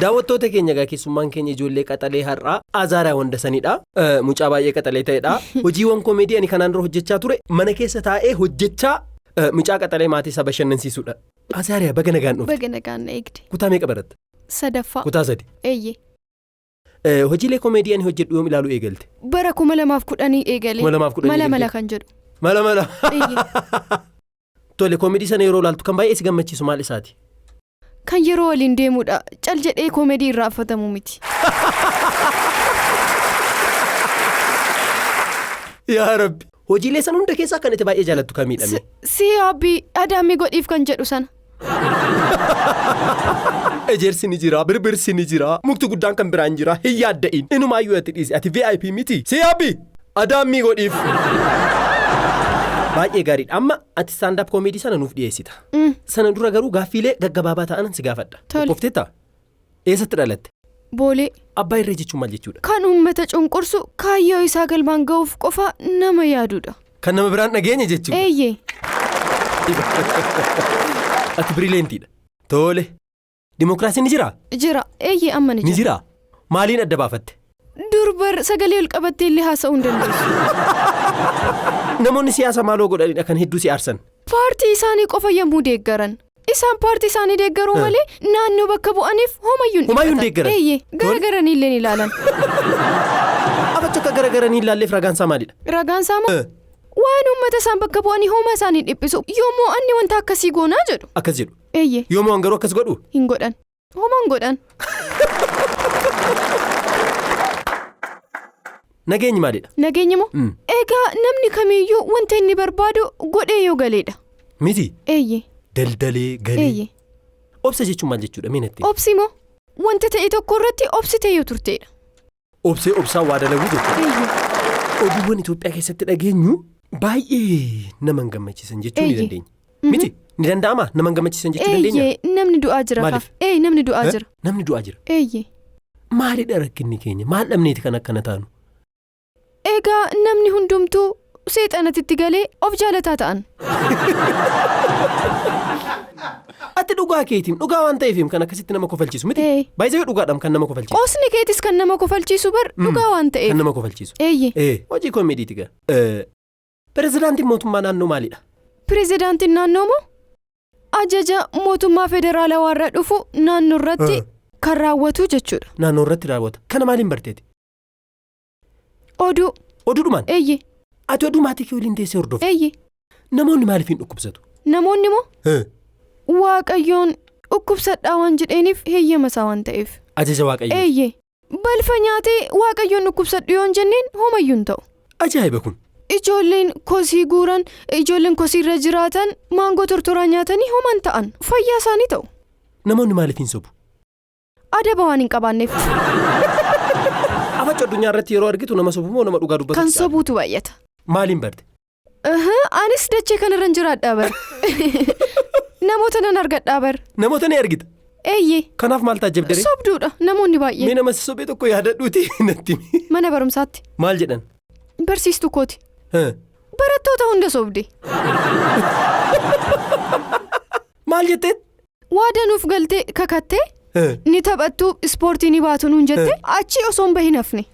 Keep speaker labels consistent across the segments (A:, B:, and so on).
A: daawwattoota keenya gaa keessummaan keenya ijoollee qaxalee har'aa Azaaraa Wandasanidha. Mucaa baay'ee qaxalee ta'edha. Hojiiwwan koomedii ani kanaan dura hojjechaa ture mana keessa taa'ee hojjechaa mucaa qaxalee maatii isaa bashannansiisuudha. Azaaraa baga nagaan dhufte.
B: Baga nagaan eegde.
A: Kutaa meeqa baratta?
B: Sadaffaa.
A: Kutaa 3.
B: Eeyyee.
A: Hojiilee koomedii ani hojjedhu yoom ilaaluu eegalte?
B: Bara 2010 eegale.
A: 2010
B: mala kan jedhu.
A: Mala.
B: Eeyyee.
A: Tole koomedii sana yeroo ilaaltu kan baay'ee si gammachiisu maal isaati?
B: Kan yeroo waliin deemudha. Cal jedhee koomedii irraa affatamu miti.
A: Yaa Rabbi. Hojiilee san hunda keessaa kan itti baay'ee jaalattu kan miidhame?
B: Si Abbii Adaamii godhiif kan jedhu sana.
A: Ejersi ni jira, birbirsi ni jira, mukti guddaan kan biraan jira, hin yaadda'in. Inumaayyuu ati dhiisi, ati VIP miti. Si Abbii Adaamii godhiif. Baay'ee gaariidha. Amma ati stand-up koomedii sana nuuf dhiyeessita. Sana dura garuu gaaffiilee gaggabaabaa ta'an si gaafadha. Qophoofteetta? Eessatti dhalatte?
B: Boolee.
A: Abbaa irree jechuun maal jechuudha?
B: Kan uummata cunqursu kaayyoo isaa galmaan ga'uuf qofa nama yaadudha.
A: Kan nama biraan dhageenya jechuudha?
B: Eeyyee.
A: Ati birileentiidha. Tole. Dimookiraasiin ni jiraa?
B: Jira. Eeyyee amma
A: ni jiraa? Maaliin adda baafatte?
B: Durbar sagalee ol qabattee illee haasa'uu hin dandeessu.
A: Namoonni siyaasa maaloo godhanidha kan hedduu si aarsan?
B: Paartii isaanii qofa yommuu deeggaran. Isaan paartii isaanii deeggaruu malee naannoo bakka bu'aniif homayyuun
A: deeggaran?
B: Eeyyee. Garagaranii illee ni ilaalan.
A: Abacha akka garagaranii ilaalleef ragaansaa maalidha?
B: Ragaansaa moo? Waan uummata isaan bakka bu'anii homa isaanii dhiphisu yommuu anni wanta akkasii goonaa jedhu.
A: Akkas jedhu?
B: Eeyyee.
A: Yommuu garuu akkas godhu?
B: Hin godhan. Homaan godhan.
A: Nageenyi maalidha?
B: Nageenyi moo? Egaa namni kamiyyuu wanta inni barbaadu godhee yoo galeedha.
A: Miti?
B: Eeyyee.
A: Daldalee galee.
B: Eeyyee.
A: Obsa jechuun maal jechuudha meenatti?
B: Obsi moo? Wanta ta'e tokko irratti obsitee yoo turteedha.
A: Obsaan waa dalaguu jechuudha.
B: Eeyyee.
A: Oduuwwan Itoophiyaa keessatti dhageenyu baay'ee nama gammachiisan jechuu ni dandeenya. Miti? Ni danda'amaa nama gammachiisan jechuu dandeenya?
B: Eeyyee namni du'aa jira.
A: Maaliif?
B: Namni du'aa jira.
A: Namni du'aa jira?
B: Eeyyee.
A: Maalidha rakkinni keenya? Maal dhabneeti kan akkana taanu?
B: Egaa namni hundumtuu seexanatti galee of jaalataa ta'an.
A: Ati dhugaa keetiin dhugaa waan ta'eef kan akkasitti nama kofalchiisu miti? Baay'ee dhugaadhaan kan nama kofalchiisu.
B: Qoosni keetis kan nama kofalchiisu bar dhugaa waan ta'eef.
A: Kan nama kofalchiisu.
B: Eeyyee.
A: Hojii koomediiti gaa. Pirezidaantiin mootummaa naannoo maalidha?
B: Pirezidaantiin naannoo moo? Ajaja mootummaa federaalawaa irraa dhufu naannoo irratti kan raawwatu jechuudha.
A: Naannoo irratti raawwata. Kana maaliin barteeti?
B: Oduu.
A: Oduudhumaan?
B: Eeyyee.
A: Ati oduu maatii kee waliin teessee hordofte?
B: Eeyyee.
A: Namoonni maaliifin dhukkubsatu?
B: Namoonni moo? Waaqayyoon dhukkubsadhaa waan jedheeniif heeyyama isaa waan ta'eef.
A: Ajaja Waaqayyoo?
B: Eeyyee. Balfa nyaatee Waaqayyoon dhukkubsadhu yoon jenneen homayyuun ta'u.
A: Ajaa'iba kun.
B: Ijoolleen kosii guuran, ijoolleen kosii irra jiraatan maangoo tortoraa nyaatanii homaan ta'an fayyaa isaanii ta'u.
A: Namoonni maaliifin sobu?
B: Adaba waan hin qabaanneef.
A: Afacha addunyaa irratti yeroo argitu nama sobu moo nama dhugaa dubbatu?
B: Kan sobuutu baay'ata.
A: Maaliin barte?
B: Anis dachee kanarra hin jiraadhaa bar. Namoota nan argadhaa bar.
A: Namoota ni argita?
B: Eeyyee.
A: Kanaaf maal taajjabdee?
B: Sobduudha namoonni baay'ee.
A: Mee nama sobee tokko yaadadhuuti natti.
B: Mana barumsaatti.
A: Maal jedhan?
B: Barsiistuu kooti. Barattoota hunda sobde.
A: Maal jettee?
B: Waadanuuf galtee kakattee. Ni taphattuu ispoortii ni baatu nuun jette achi osoo hin bahin hafne.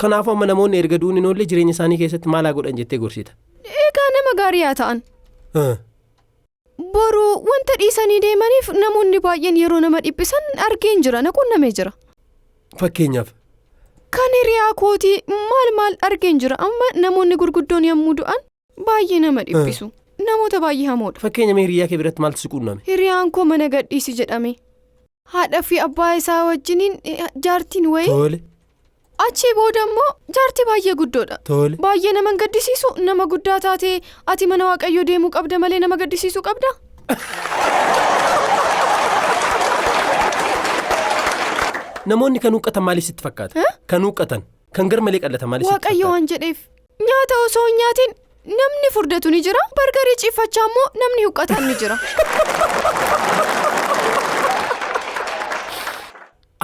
A: Kanaafuu amma namoonni erga du'uun hin oolle jireenya isaanii keessatti maal godhan jettee gorsita?
B: Egaa nama gaarii haa ta'an. Boruu wanta dhiisanii deemaniif namoonni baay'een yeroo nama dhiphisan argeen jira na qunnamee jira.
A: Fakkeenyaaf?
B: Kan hiriyaa kootii maal argeen jira amma namoonni gurguddoon yommuu du'an baay'ee nama dhiphisu. Namoota baay'ee hamoodha.
A: Fakkeenya hiriyaa kee biratti maaltu si qunname?
B: Hiriyaan koo mana gadhiisi jedhame. Haadha fi abbaa isaa wajjiniin jaartiin wayii.
A: Tole.
B: Achii booda immoo jaartii baay'ee guddoodha.
A: Tole.
B: Baay'ee nama gaddisiisu nama guddaa taatee ati mana Waaqayyoo deemuu qabda malee nama gaddisiisuu qabda.
A: Namoonni kan huqqatan maaliif sitti fakkaata? Kan huqqatan kan garmalee qallatan maaliif sitti fakkaata?
B: Waaqayyo waan jedheef nyaata osoo hin nyaatiin namni furdatu ni jira bargarii ciifachaa immoo namni huqqatan ni jira.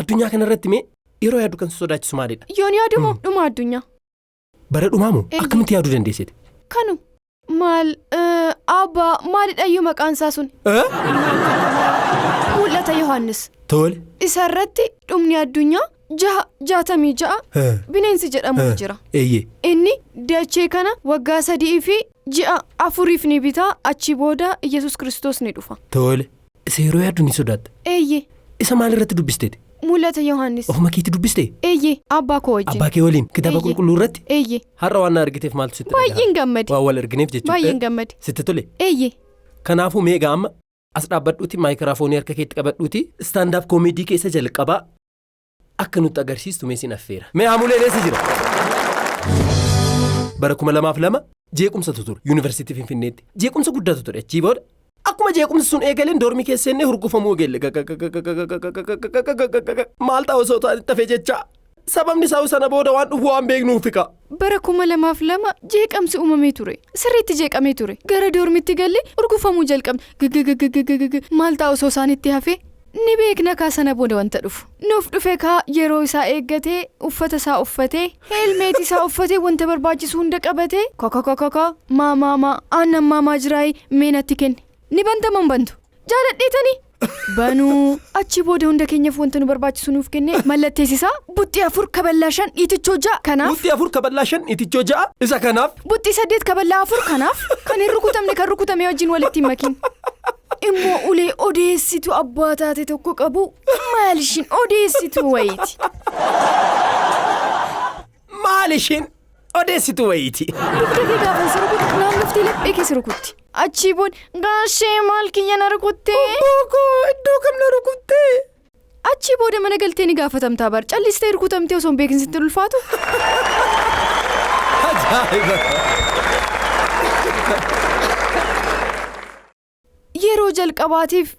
A: Addunyaa kanarratti mee yeroo yaadu kan sodaachisu maalidha?
B: Yoon yaadu moo dhuma addunyaa?
A: Bara dhumaa moo akkamitti yaaduu dandeessite?
B: Kanu maal abbaa maalidha iyyuu maqaan isaa sun? Yohaannis.
A: Tole.
B: Isarratti dhumni addunyaa 66 bineensi jedhamu jira. Inni dachee kana waggaa 3 fi ji'a 4 ni bitaa achi booda Yesus Kiristoos ni dhufa.
A: Tole. Seeroo yaaddu ni sodaata. Isa maalirratti dubbisteeti?
B: Mul'ata Yohaannis.
A: Ofuma keetti dubbiste?
B: Abbaa koo wajjin.
A: Abbaa kee waliin kitaaba qulqulluu irratti? Har'a waan argiteef maaltu sitti dhagaha?
B: Baay'een gammade.
A: Waan wal argineef jechuudha.
B: Baay'een gammade.
A: Sitti tole?
B: Kanaafuu
A: meegaa amma as dhaabbadhuuti maayikiraafoonii harka keetti qabadhuuti istaandaap koomeedii keessa jalqabaa akka nutti agarsiistu meesin affeera. Mee haamuleen eessa jira? Bara 2002 jeequmsatu ture yuunivarsiitii Finfinneetti. Jeequmsa guddaatu ture achii booda. Akkuma jeequmsi sun eegaleen doormii keessatti hurgufamuu eegale. Maal ta'u osoo ta'e jecha sababni isaa sana booda waan dhufu waan beeknuufi ka.
B: Bara 2002 jeeqamsi uumamee ture. Sirriitti jeeqamee ture. Gara doormiitti galle hurgufamuu jalqabne. Maal ta'u osoo isaanitti hafe ni beekna kaasana booda wanta dhufu. Nuuf dhufe kaa yeroo isaa eeggatee uffata isaa uffatee helmeetii isaa uffatee wanta barbaachisu hunda qabatee kaka maamaa aannan maamaa jiraayii meenatti kenne. Ni bantaman bantu. Jaaladheetanii. Banuu achi booda hunda keenyaaf wanta nu barbaachisu nuuf kenne mallatteessisaa buxxii 4 kaballaa 5 itichoo 6 kanaaf.
A: Buxxii 4 kaballaa 5 itichoo 6 isa kanaaf.
B: Buxxii 8 kaballaa 4 kanaaf kan hin rukutamne kan rukutame wajjin walitti makin. Immoo ulee odeessitu abbaa taate tokko qabu maalishin odeessitu wayiti.
A: Maalishin odeessitu wayiti.
B: Dugdee gaafa sirukutti naannoftee laphee keessa rukutti. Achii booda gaashee maal kiyya na rukuttee.
A: Iddoo kam na rukuttee.
B: Achii booda mana galtee ni gaafatamtaa bar callistee rukutamtee osoo hin beekin sitti ulfaatu.
A: Ajaa'iba.
B: Yeroo jalqabaatiif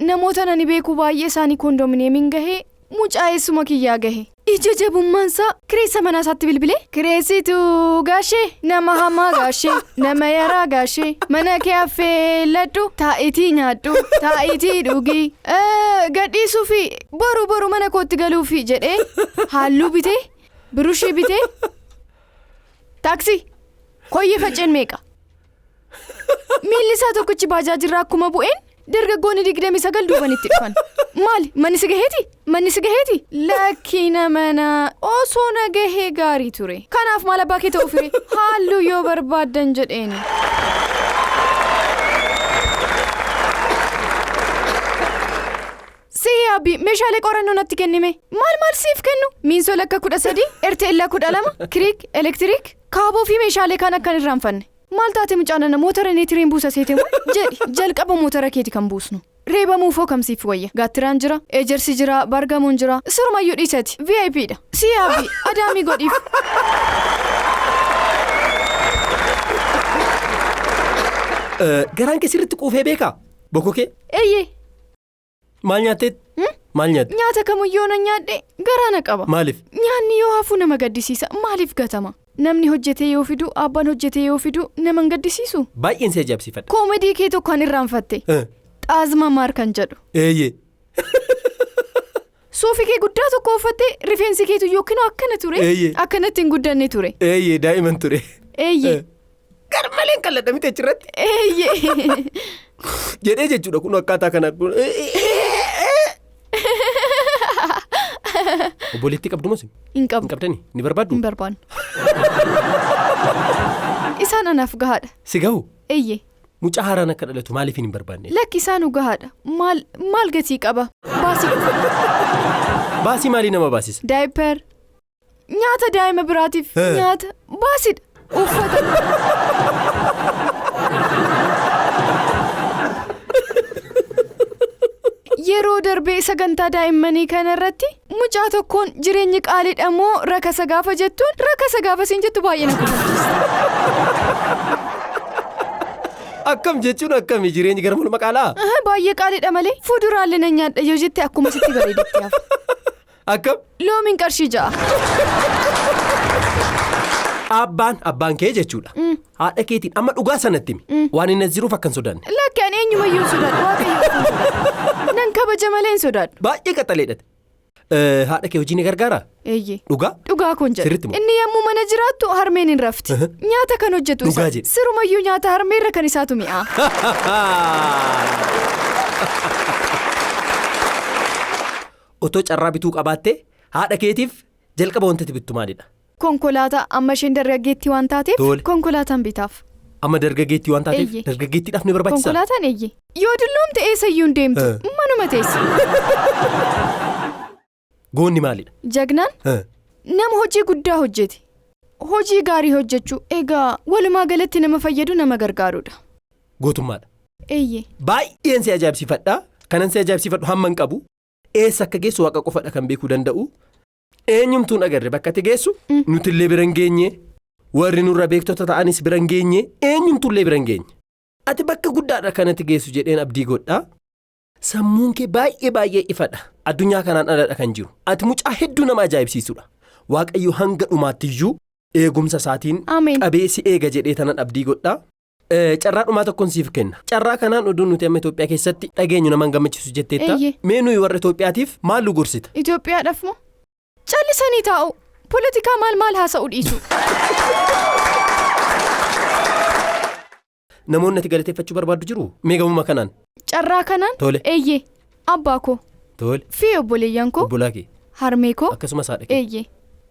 B: namoota nani beeku baay'ee isaanii koondomineemiin gahee mucaa'eessuma kiyyaa gahe. Ija jabummaansaa kireessa manaa isaatti bilbilee. Kireessitu gaashee nama hamaa gaashee nama yaraa gaashee mana kee affee ladhu taa'itii nyaadhu taa'itii dhugii gadhiisuu fi boru mana kootti galuufi jedhee halluu bitee birushii bitee taaksii koyyee faceen meeqa. Miilli isaa tokkichi baajaajirraa akkuma bu'een dargaggoonni 29 duubanitti dhufan. Maali manni si gaheeti? Lakkina mana osoo na gahee gaarii ture. Kanaaf maal abbaa kee ta'uu fire halluu yoo barbaaddan jedheeni. Siyaabii meeshaalee qorannoo natti kennime. Maal siif kennu? Miinsola akka 13, RTL 12, Kiriik, Elektiriik, kaaboo fi meeshaalee kan akkan irraanfanne. Maal taate mucaanana motora neetiriin buusa seetemu jedhi jalqaba motora keeti kan buusnu. Reebamuufoo kamsiif wayya gaattiraan jira ejersi jira bargamoon jira sirumayyuu dhiisati VIPdha siyaabii adaamii godhiif.
A: Garaan kee sirriitti quufee beekaa bokkoo kee? Maal nyaatteet? Maal nyaatte?
B: Nyaata kamuyyoo na nyaadhe garaana qaba.
A: Maaliif?
B: Nyaanni yoo hafuu nama gaddisiisa maaliif gatama? Namni hojjetee yoo fidu abbaan hojjetee yoo fidu nama hin gaddisiisu.
A: Baay'een si ajaa'ibsiifadha.
B: Koomedii kee tokko kan irraanfatte. Xaazima maar kan jedhu. Suufii kee guddaa tokko uffatte rifeensi keetu yookiin akkana ture. Akkanatti hin guddanne ture.
A: Daa'iman ture. Garmaleen qalladha miti achirratti. Jedhee jechuudha kun akkaataa kana. Obboleettii qabdu moo?
B: Hin qabu.
A: Hin qabdanii? Ni barbaaddu?
B: Hin barbaannu. Isaan anaaf gahaadha.
A: Si gahu?
B: Mucaa
A: haaraan akka dhalatu maaliif hin barbaanne?
B: Lakki isaanu gahaadha. Maal gatii qaba?
A: Baasii maalii nama baasisa?
B: Daayiper. Nyaata daa'ima biraatiif nyaata baasidha. Uffata. Yeroo darbee sagantaa daa'immanii kanarratti mucaa tokkoon jireenyi qaaliidha moo rakasa gaafa jettuun rakasa gaafa siin jettu baay'ee na kufachiisa.
A: Akkam jechuun akkamii jireenyi gara mul'uma qaalaa?
B: Baay'ee qaaliidha malee fuduraalee na nyaadha yoo jette akkuma sitti bareedetti hafa.
A: Akkam?
B: Loomiin qarshii 6.
A: Abbaan kee jechuudha. Haadha keetiin amma dhugaa sanatti waan inni jiruuf akkan sodaanne.
B: Lakki ani eenyumayyuu sodaadhu waaqayyoo nan kabaja malee hin sodaadhu.
A: Baay'ee qaxaleedha. Haadha kee hojii ni gargaaraa? Dhugaa?
B: Dhugaa kun jedha. Inni yommuu mana jiraattu harmeen hin rafti. Nyaata kan hojjetu isa. Sirumayyuu nyaata harmeerra kan isaatu mi'a.
A: otoo carraa bituu qabaattee haadha keetiif jalqaba wanti bittu maalidha?
B: Konkolaataa amma isheen dargaggeettii waan taateef konkolaataan bitaaf.
A: Amma dargaggeettii waan taateef dargaggeettiidhaaf ni barbaachisa.
B: Konkolaataan eeyyee yoo dulloomte eessayyuu hin deemtu manuma teessi.
A: Goonni maalidha?
B: Jagnaan nama hojii guddaa hojjete. Hojii gaarii hojjechuu egaa walumaa galatti nama fayyadu nama gargaarudha.
A: Gootummaadha.
B: Eeyyee.
A: Baay'een si ajaa'ibsiifadha. Kanan si ajaa'ibsiifadhu hamma hin qabu. Eessa akka geessu waaqa qofadha kan beekuu danda'u. Eenyumtuun agarre bakka ati geessu nutillee bira hin geenye. Warri nurra beektota ta'anis bira hin geenye. Eenyumtuullee bira hin geenye. Ati bakka guddaadha kanatti geessu jedheen abdii godhaa. Sammuun kee baay'ee ifadha. Addunyaa kanaan aladha kan jiru. Ati mucaa hedduu nama ajaa'ibsiisudha. Waaqayyo hanga dhumaattiyyuu eegumsa isaatiin qabee si eega jedhee tanan abdii godhaa. Carraa dhumaa tokkoon siif kenna. Carraa kanaan oduun nuti amma Itoophiyaa keessatti dhageenyu nama gammachiisu jetteetta. Mee nuyi warra Itoophiyaatiif maal nu gorsita?
B: Itoophiyaadhaaf moo? Callisanii taa'u. Poolitikaa maal haasa'u dhiisu.
A: Namoonni ati galateeffachuu barbaaddu jiru? Mee gamuma kanaan?
B: Carraa kanaan?
A: Tole.
B: Eeyyee. Abbaa koo.
A: Tole.
B: Fi obboleeyyan koo.
A: Obbolaa kee.
B: Harmee koo.
A: Akkasumas haadha kee.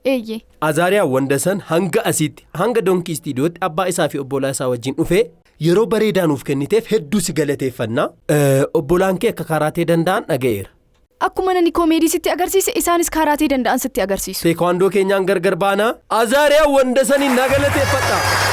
B: Eeyyee.
A: Azaariyaa Wandasan hanga asiitti hanga Donkii Istiidiyootti abbaa isaa fi obbolaa isaa wajjin dhufee yeroo bareedaa nuuf kenniteef hedduu si galateeffannaa. Obbolaan kee akka karaatee danda'an dhaga'eera.
B: Akkuma nani koomeedii sitti agarsiise isaanis karaatee danda'an sitti agarsiisu.
A: Teekwaandoo keenyaan gargar baanaa Azaariyaa Wandasaniin na galateeffadha.